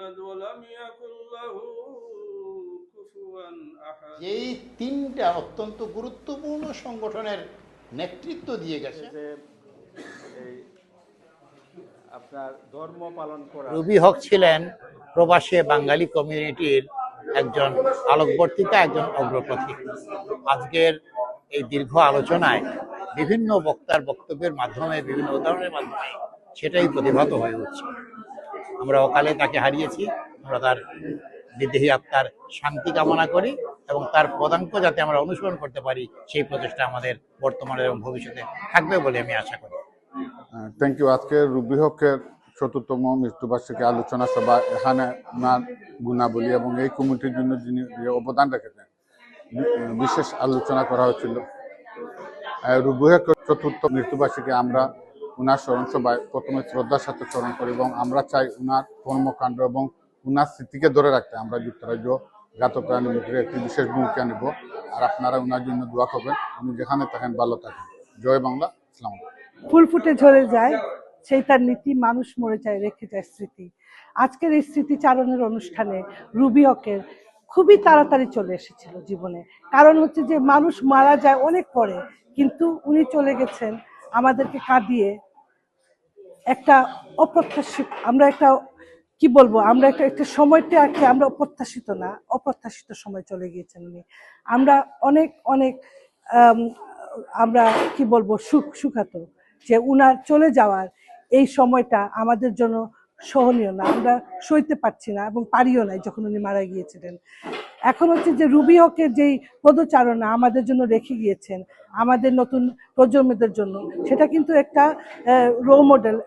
يلد ولم يكن له كفوا أحد। এই তিনটা অত্যন্ত গুরুত্বপূর্ণ সংগঠনের নেতৃত্ব দিয়ে গেছে। আপনার ধর্ম পালন করা রুবি হক ছিলেন প্রবাসী বাঙালি কমিউনিটির একজন আলোকবর্তিকা, একজন অগ্রপথিক। আজকের এই দীর্ঘ আলোচনায় বিভিন্ন বক্তার বক্তব্যের মাধ্যমে, বিভিন্ন উদাহরণের মাধ্যমে সেটাই প্রতিভাত হয়ে উঠছে। আমরা অকালে তাকে হারিয়েছি। আমরা তার বিদেহী আত্মার শান্তি কামনা করি এবং তার পদাঙ্ক যাতে আমরা অনুসরণ করতে পারি, সেই প্রচেষ্টা আমাদের বর্তমানে এবং ভবিষ্যতে থাকবে বলে আমি আশা করি। Thank you. আজকে রুবি হকের ৪র্থতম মৃত্যুবার্ষিকী আলোচনা সভা, এখানে ওনার গুণাবলী এবং এই কমিটির জন্য যিনি অবদান রেখেছেন বিশেষ আলোচনা করা হয়েছিল। রুবি হকের ৪র্থ মৃত্যুবার্ষিকী আমরা ওনার স্মরণ সভায় প্রথমে শ্রদ্ধার সাথে স্মরণ করি এবং আমরা চাই ওনার কর্মকাণ্ড এবং ওনার স্মৃতিকে ধরে রাখতে আমরা যুক্তরাজ্য ঘাতকরানী মুক্তির একটি বিশেষ ভূমিকা নেব। আর আপনারা ওনার জন্য দোয়া করবেন, উনি যেখানে থাকেন ভালো থাকেন। জয় বাংলা। আসসালামু আলাইকুম। ফুল ফুটে ঝরে যায় সেই তার নীতি, মানুষ মরে যায় রেখে যায় স্মৃতি। আজকের এই স্মৃতিচারণের অনুষ্ঠানে রুবি হকের খুবই তাড়াতাড়ি চলে এসেছিল জীবনে। কারণ হচ্ছে যে মানুষ মারা যায় অনেক পরে, কিন্তু উনি চলে গেছেন আমাদেরকে কাঁদিয়ে। একটা অপ্রত্যাশিত, আমরা একটা কি বলবো, আমরা একটা সময়টা আর কি, আমরা অপ্রত্যাশিত না, অপ্রত্যাশিত সময় চলে গিয়েছেন উনি। আমরা অনেক অনেক আমরা কি বলবো সুখাত যে উনার চলে যাওয়ার এই সময়টা আমাদের জন্য সহনীয় না, আমরা সইতে পারছি না এবং পারিও নাই যখন উনি মারা গিয়েছিলেন। এখন হচ্ছে যে রুবি হকের যেই পদচারণা আমাদের জন্য রেখে গিয়েছেন, আমাদের নতুন প্রজন্মদের জন্য, সেটা কিন্তু একটা রোল মডেল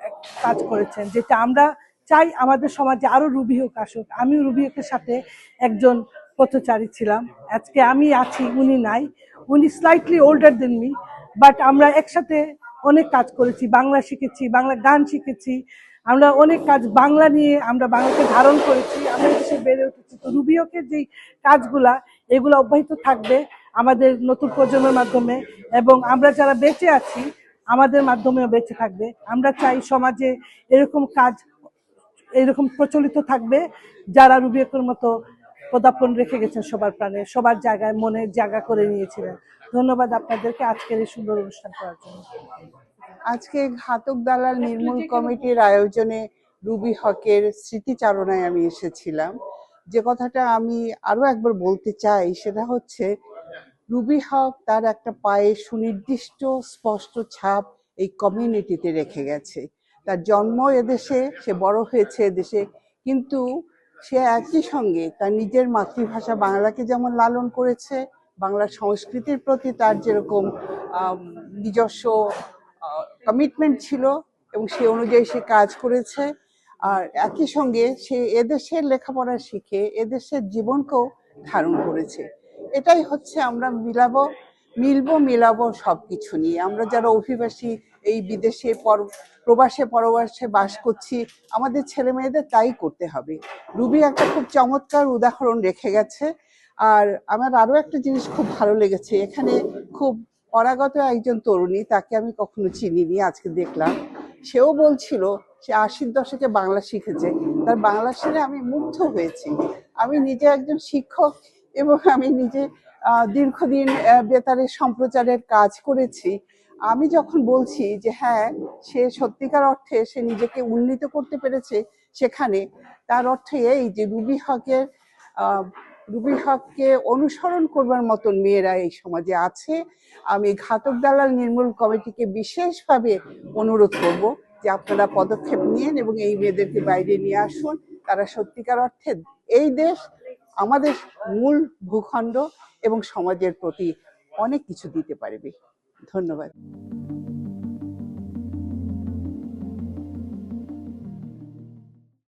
কাজ করেছেন, যেটা আমরা চাই আমাদের সমাজে আরো রুবি হক আসুক। আমি রুবি হকের সাথে একজন পথচারী ছিলাম, আজকে আমি আছি, উনি নাই। উনি slightly older than me, but আমরা একসাথে অনেক কাজ করেছি, বাংলা শিখেছি, বাংলা গান শিখেছি, আমরা অনেক কাজ বাংলা নিয়ে, আমরা বাংলাকে ধারণ করেছি, আমরা দেশে বেড়ে উঠেছি। তো রুবি হকের যেই কাজগুলা, এগুলো অব্যাহত থাকবে আমাদের নতুন প্রজন্মের মাধ্যমে, এবং আমরা যারা বেঁচে আছি আমাদের মাধ্যমেও বেঁচে থাকবে। আমরা চাই সমাজে এরকম কাজ এরকম প্রচলিত থাকবে, যারা রুবি হকের মতো পদার্পণ রেখে গেছেন সবার প্রাণে, সবার জায়গায় মনে জায়গা করে নিয়েছিলেন। ধন্যবাদ আপনাদেরকে আজকের এই সুন্দর অনুষ্ঠান করার জন্য। আজকে ঘাতক দালাল নির্মূল কমিটির আয়োজনে রুবি হকের স্মৃতিচারণায় আমি এসেছিলাম। যে কথাটা আমি আরো একবার বলতে চাই সেটা হচ্ছে, রুবি হক তার একটা পায়ে সুনির্দিষ্ট স্পষ্ট ছাপ এই কমিউনিটিতে রেখে গেছে। তার জন্ম এদেশে, সে বড় হয়েছে এদেশে, কিন্তু সে একই সঙ্গে তার নিজের মাতৃভাষা বাংলাকে যেমন লালন করেছে, বাংলা সংস্কৃতির প্রতি তার যেরকম নিজস্ব কমিটমেন্ট ছিল এবং সে অনুযায়ী সে কাজ করেছে, আর একই সঙ্গে সে এদেশের লেখাপড়া শিখে এদেশের জীবনকেও ধারণ করেছে। এটাই হচ্ছে আমরা মিলাবো সবকিছু নিয়ে। আমরা যারা অভিবাসী, এই বিদেশে প্রবাসে পরবাসে বাস করছি, আমাদের ছেলে মেয়েদের তাই করতে হবে। রুবি একটা খুব চমৎকার উদাহরণ রেখে গেছে। আর আমার আরো একটা জিনিস খুব ভালো লেগেছে, এখানে খুব অনাগত একজন তরুণী, তাকে আমি কখনো চিনিনি, আজকে দেখলাম। সেও বলছিল সে 80-র দশকে বাংলা শিখেছে, তার বাংলা শুনে আমি মুগ্ধ হয়েছি। আমি নিজে একজন শিক্ষক এবং আমি নিজে দীর্ঘদিন বেতারের সম্প্রচারের কাজ করেছি। আমি যখন বলছি যে হ্যাঁ, সে সত্যিকার অর্থে সে নিজেকে উন্নীত করতে পেরেছে সেখানে, তার অর্থ এই যে রুবি হককে অনুসরণ করবার মতন মেয়েরা এই সমাজে আছে। আমি ঘাতক দালাল নির্মূল কমিটিকে বিশেষভাবে অনুরোধ করব যে আপনারা পদক্ষেপ নিন এবং এই মেয়েদেরকে বাইরে নিয়ে আসুন। তারা সত্যিকার অর্থে এই দেশ, আমাদের মূল ভূখণ্ড এবং সমাজের প্রতি অনেক কিছু দিতে পারবে। ধন্যবাদ।